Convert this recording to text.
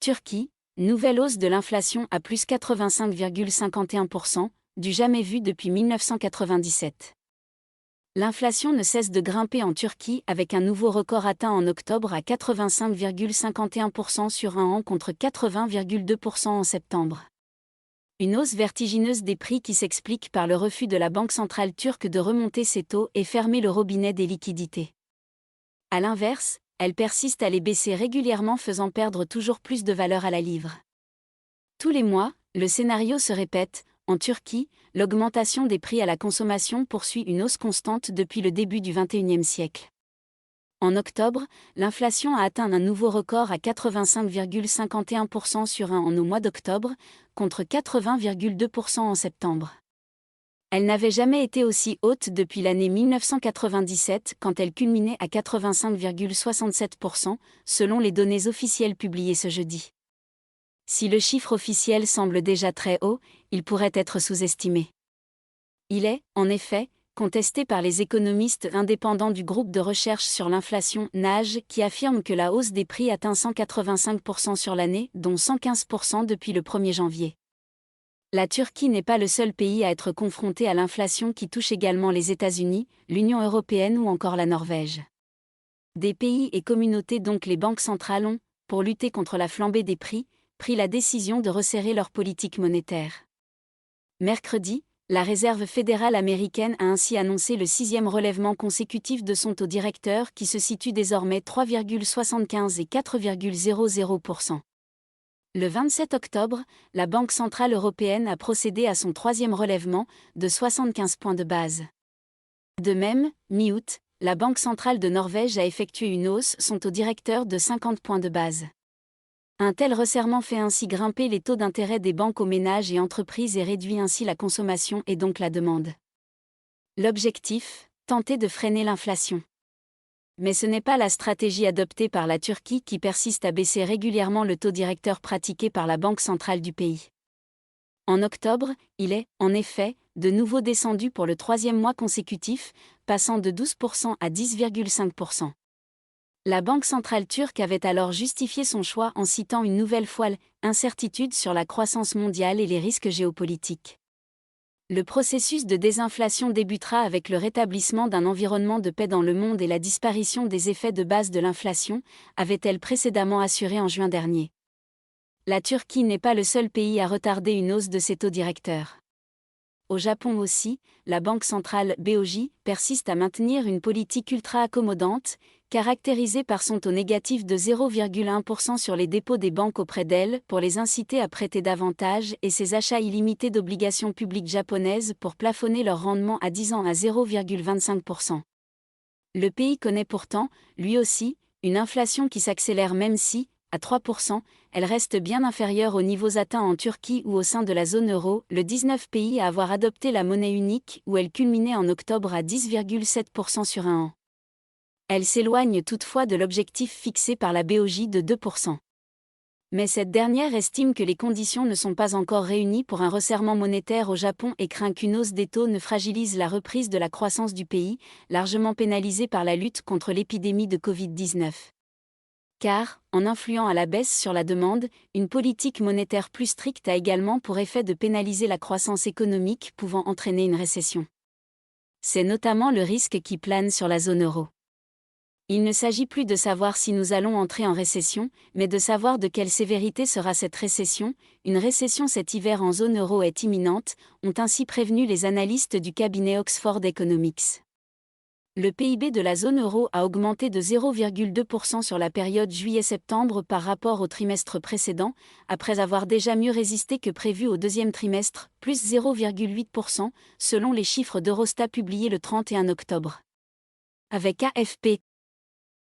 Turquie, nouvelle hausse de l'inflation à plus 85,51%, du jamais vu depuis 1997. L'inflation ne cesse de grimper en Turquie avec un nouveau record atteint en octobre à 85,51% sur un an contre 80,2% en septembre. Une hausse vertigineuse des prix qui s'explique par le refus de la Banque centrale turque de remonter ses taux et fermer le robinet des liquidités. À l'inverse, elle persiste à les baisser régulièrement, faisant perdre toujours plus de valeur à la livre. Tous les mois, le scénario se répète. En Turquie, l'augmentation des prix à la consommation poursuit une hausse constante depuis le début du XXIe siècle. En octobre, l'inflation a atteint un nouveau record à 85,51% sur un an au mois d'octobre, contre 80,2% en septembre. Elle n'avait jamais été aussi haute depuis l'année 1997 quand elle culminait à 85,67%, selon les données officielles publiées ce jeudi. Si le chiffre officiel semble déjà très haut, il pourrait être sous-estimé. Il est, en effet, contesté par les économistes indépendants du groupe de recherche sur l'inflation NAJ qui affirment que la hausse des prix atteint 185% sur l'année, dont 115% depuis le 1er janvier. La Turquie n'est pas le seul pays à être confronté à l'inflation qui touche également les États-Unis, l'Union européenne ou encore la Norvège. Des pays et communautés donc les banques centrales ont, pour lutter contre la flambée des prix, pris la décision de resserrer leur politique monétaire. Mercredi, la Réserve fédérale américaine a ainsi annoncé le 6e relèvement consécutif de son taux directeur qui se situe désormais 3,75 et 4,00%. Le 27 octobre, la Banque centrale européenne a procédé à son 3e relèvement, de 75 points de base. De même, mi-août, la Banque centrale de Norvège a effectué une hausse son taux directeur de 50 points de base. Un tel resserrement fait ainsi grimper les taux d'intérêt des banques aux ménages et entreprises et réduit ainsi la consommation et donc la demande. L'objectif, tenter de freiner l'inflation. Mais ce n'est pas la stratégie adoptée par la Turquie qui persiste à baisser régulièrement le taux directeur pratiqué par la Banque centrale du pays. En octobre, il est, en effet, de nouveau descendu pour le 3e mois consécutif, passant de 12% à 10,5%. La Banque centrale turque avait alors justifié son choix en citant une nouvelle fois l'incertitude sur la croissance mondiale et les risques géopolitiques. Le processus de désinflation débutera avec le rétablissement d'un environnement de paix dans le monde et la disparition des effets de base de l'inflation, avait-elle précédemment assuré en juin dernier. La Turquie n'est pas le seul pays à retarder une hausse de ses taux directeurs. Au Japon aussi, la Banque centrale BOJ persiste à maintenir une politique ultra-accommodante, caractérisée par son taux négatif de 0,1% sur les dépôts des banques auprès d'elle pour les inciter à prêter davantage et ses achats illimités d'obligations publiques japonaises pour plafonner leur rendement à 10 ans à 0,25%. Le pays connaît pourtant, lui aussi, une inflation qui s'accélère même si, à 3%, elle reste bien inférieure aux niveaux atteints en Turquie ou au sein de la zone euro, le 19 pays à avoir adopté la monnaie unique où elle culminait en octobre à 10,7% sur un an. Elle s'éloigne toutefois de l'objectif fixé par la BOJ de 2%. Mais cette dernière estime que les conditions ne sont pas encore réunies pour un resserrement monétaire au Japon et craint qu'une hausse des taux ne fragilise la reprise de la croissance du pays, largement pénalisée par la lutte contre l'épidémie de Covid-19. Car, en influant à la baisse sur la demande, une politique monétaire plus stricte a également pour effet de pénaliser la croissance économique pouvant entraîner une récession. C'est notamment le risque qui plane sur la zone euro. Il ne s'agit plus de savoir si nous allons entrer en récession, mais de savoir de quelle sévérité sera cette récession. Une récession cet hiver en zone euro est imminente, ont ainsi prévenu les analystes du cabinet Oxford Economics. Le PIB de la zone euro a augmenté de 0,2% sur la période juillet-septembre par rapport au trimestre précédent, après avoir déjà mieux résisté que prévu au deuxième trimestre, plus 0,8%, selon les chiffres d'Eurostat publiés le 31 octobre. Avec AFP,